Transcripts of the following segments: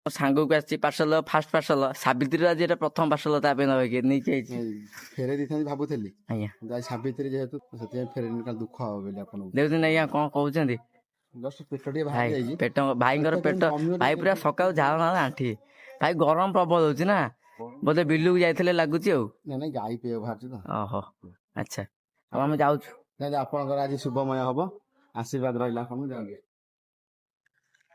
ମୋ ସାଙ୍ଗକୁ ଆସିଛି ପାର୍ସଲ ଫାଷ୍ଟ ପାର୍ସଲ ସାବିତ୍ରୀର ଆଜି ଏଟା ପ୍ରଥମ ପାର୍ସଲ ତା ପାଇଁ ନେବାକୁ ନେଇକି ଆଇଛି। ଫେରେଇ ଦେଇଥାନ୍ତି ଭାବୁଥିଲି, ଆଜ୍ଞା ଆଜି ସାବିତ୍ରୀ ଯେହେତୁ ସେଥିପାଇଁ ଫେରେଇନି, କାରଣ ଦୁଃଖ ହବ ବୋଲି ଆପଣଙ୍କୁ। ଦେଖୁଛନ୍ତି ଆଜ୍ଞା କଣ କହୁଛନ୍ତି ଜଷ୍ଟ ପେଟ ଟିକେ ବାହାରି ଭାଇ, ଯାଇଛି। ପେଟ ଭାଇଙ୍କର ପେଟ ପେଟ କେମିତି କମିବ ଭାଇ ଟିକେ ପୁରା ସକାଳୁ ଝାଳ ନାଳ ଆଣ୍ଠି। ଭାଇ ଗରମ ପ୍ରବଳ ହଉଛି ନା, ବୋଧେ ବିଲୁକୁ ଯାଇଥିଲେ ଲାଗୁଛି ଆଉ। ନାଇଁ ଗାଈ ପିଇବାକୁ ବାହାରିଛି ତ। ଓହୋ ଆଚ୍ଛା, ଆଉ ଆମେ ଯାଉଛୁ। ନାଇଁ ଆପଣଙ୍କର ଆଜି ଶୁଭମୟ ହବ, ଆଶୀର୍ବାଦ ରହିଲା ଆପଣଙ୍କୁ। ଯାଆନ୍ତୁ।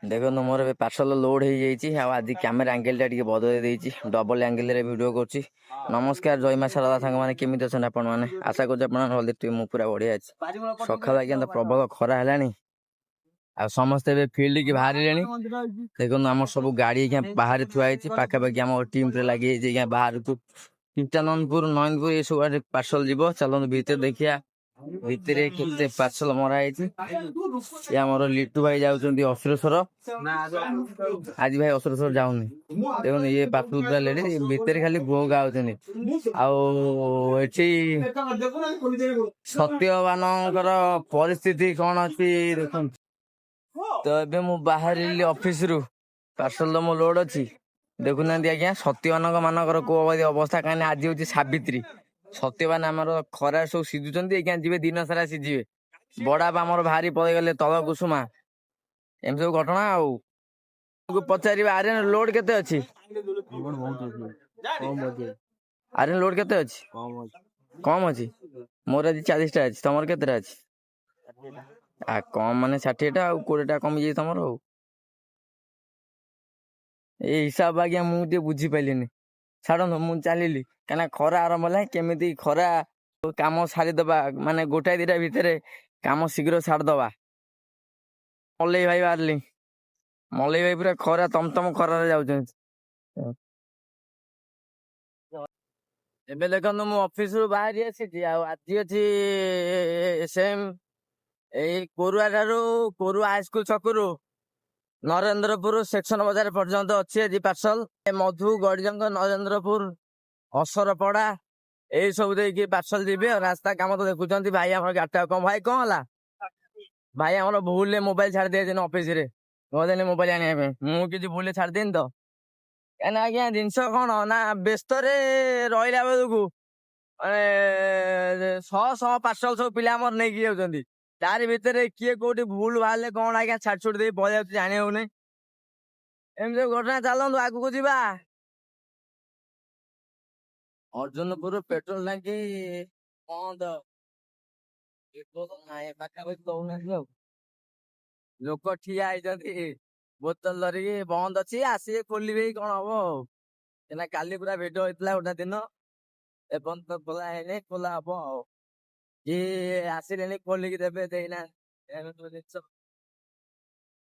ଦେଖନ୍ତୁ ମୋର ଏବେ ପାର୍ସଲ ଲୋଡ ହେଇଯାଇଛି, ଆଉ ଆଜି କ୍ୟାମେରା ଆଙ୍ଗେଲ ଟା ଟିକେ ବଦଳେଇ ଦେଇଛି, ଡବଲ ଆଙ୍ଗେଲ ରେ ଭିଡିଓ କରୁଛି। ନମସ୍କାର, ଜୟ ମା ଶାରଦା ସାଙ୍ଗମାନେ, କେମିତି ଅଛନ୍ତି ଆପଣ ମାନେ? ଆଶା କରୁଛି ଆପଣ ଭଲ ଥିବେ, ମୁଁ ପୁରା ବଢିଆ ଅଛି। ସକାଳ ଆଜ୍ଞା ତ ପ୍ରବଳ ଖରା ହେଲାଣି, ଆଉ ସମସ୍ତେ ଏବେ ଫିଲ୍ଡ କି ବାହାରିଲେଣି। ଦେଖନ୍ତୁ ଆମର ସବୁ ଗାଡି ଆଜ୍ଞା ବାହାରେ ଥୁଆ ହେଇଛି, ପାଖାପାଖି ଆମ ଟିମ୍ ରେ ଲାଗି ହେଇଛି ଆଜ୍ଞା ବାହାରକୁ। ଚିନ୍ତାନନ୍ଦପୁର, ନୟନପୁର ଏସବୁ ଆଡେ ପାର୍ସଲ ଯିବ। ଚାଲନ୍ତୁ ଭିତରେ ଦେଖିବା ଭିତରେ କେତେ ପାର୍ସଲ ମରା ହେଇଛି। ଏ ଆମର ଲିଟୁ ଭାଇ ଯାଉଛନ୍ତି ଅସୁରେଶ୍ଵର, ଆଜି ଭାଇ ଅସୁରେଶ୍ଵର ଯାଉନି। ଦେଖନ୍ତୁ ଇଏ ପାର୍ସଲ ପୁରା ଲେଡି, ଭିତରେ ଖାଲି ଗୋ ଗାଉଛନ୍ତି। ଆଉ ଏଠି ସତ୍ୟବାନଙ୍କର ପରିସ୍ଥିତି କଣ ଅଛି ଦେଖନ୍ତୁ। ତ ଏବେ ମୁଁ ବାହାରିଲି ଅଫିସରୁ, ପାର୍ସଲ ମୋ ଲୋଡ ଅଛି। ଦେଖୁନାହାନ୍ତି ଆଜ୍ଞା ସତ୍ୟବାନଙ୍କ ମାନଙ୍କର କୋଉ ଅବସ୍ଥା, କାହିଁକି ଆଜି ହଉଛି ସାବିତ୍ରୀ। ସତ୍ୟବାନ ଆମର ଖରାରେ ସବୁ ସିଝୁଛନ୍ତି, ଆଜ୍ଞା ଯିବେ ଦିନ ସାରା ସିଝିବେ। ବଡାପା ଆମର ଭାରି ପଳେଇଗଲେ ତଳ କୁସୁମା, ଏମିତି ସବୁ ଘଟଣା। ଆଉ ପଚାରିବା ଆରେ ଲୋଡ କେତେ ଅଛି? ଆରେ ଲୋଡ କେତେ ଅଛି? କମ ଅଛି। ମୋର ଆଜି 40ଟା ଅଛି, ତମର କେତେଟା ଅଛି? ଆ କମ ମାନେ 60ଟା, ଆଉ 20ଟା କମିଯାଇଛି ତମର। ଆଉ ଏଇ ହିସାବ ଆଜ୍ଞା ମୁଁ ଟିକେ ବୁଝିପାରିଲିନି। ଛାଡନ୍ତୁ, ମୁଁ ଚାଲିଲି, କାହିଁକିନା ଖରା ଆରମ୍ଭ ହେଲା। କେମିତି ଖରା କାମ ସାରିଦବା, ମାନେ ଗୋଟାଏ ଦିଟା ଭିତରେ କାମ ଶୀଘ୍ର ସାରିଦବା। ମଲେଇ ଭାଇ ବାହାରିଲି, ମଲେଇ ଭାଇ ପୁରା ଖରା ତମ ଖରାରେ ଯାଉଛନ୍ତି। ଏବେ ଦେଖନ୍ତୁ ମୁଁ ଅଫିସରୁ ବାହାରି ଆସିଛି, ଆଉ ଆଜି ଅଛି ସେମ୍ ଏଇ କୋରୁଆ ଠାରୁ, କୋରୁଆ ହାଇସ୍କୁଲ ଛକରୁ ନରେନ୍ଦ୍ରପୁର ସେକ୍ସନ ବଜାର ପର୍ଯ୍ୟନ୍ତ ଅଛି ଆଜି ପାର୍ସଲ। ମଧୁ, ଗଡିଜଙ୍ଗ, ନରେନ୍ଦ୍ରପୁର, ଅସରପଡା ଏଇ ସବୁ ଦେଇକି ପାର୍ସଲ ଯିବେ। ଆଉ ରାସ୍ତା କାମ ତ ଦେଖୁଛନ୍ତି। ଭାଇ ଆମର ଗାଡିଟା କଣ ଭାଇ କଣ ହେଲା? ଭାଇ ଆମର ଭୁଲରେ ମୋବାଇଲ ଛାଡି ଦେଇଛନ୍ତି ଅଫିସରେ, କହୁଛନ୍ତି ମୋବାଇଲ ଆଣିବା ପାଇଁ। ମୁଁ କିଛି ଭୁଲରେ ଛାଡିଦେନି ତ, କାହିଁକିନା ଆଜ୍ଞା ଜିନିଷ କଣ ନା ବ୍ୟସ୍ତରେ ରହିଲା ବେଳକୁ ମାନେ ଶହ ପାର୍ସଲ ସବୁ ପିଲା ଆମର ନେଇକି ଯାଉଛନ୍ତି। ତାରି ଭିତରେ କିଏ କୋଉଠି ଭୁଲ ବାହାରିଲେ କଣ ଆଜ୍ଞା ଛାଡି ଛୁଡି ଦେଇ ପଳେଇ ଯାଉଛି, ଜାଣି ହଉନି। ଏମିତି ସବୁ ଘଟଣା। ଚାଲନ୍ତୁ ଆଗକୁ ଯିବା। ଅର୍ଜୁନପୁର ପେଟ୍ରୋଲ ଟାଙ୍କି ବନ୍ଦ, ପାଖାପାଖି ଦଉନାହାନ୍ତି। ଆଉ ଲୋକ ଠିଆ ହେଇଛନ୍ତି ବୋତଲ ଧରିକି, ବନ୍ଦ ଅଛି, ଆସିବେ ଖୋଲିବେ କଣ ହବ। ଆଉ ଏନା କାଲି ପୁରା ଭିଡ ହେଇଥିଲା ଗୋଟେ ଦିନ, ଏପର୍ଯ୍ୟନ୍ତ ଖୋଲା ହେଇନି, ଖୋଲା ହବ। ଆଉ କିଏ ଆସିଲେନି ଖୋଲିକି ଦେବେ, ଦେଇନାହାନ୍ତି ଜିନିଷ।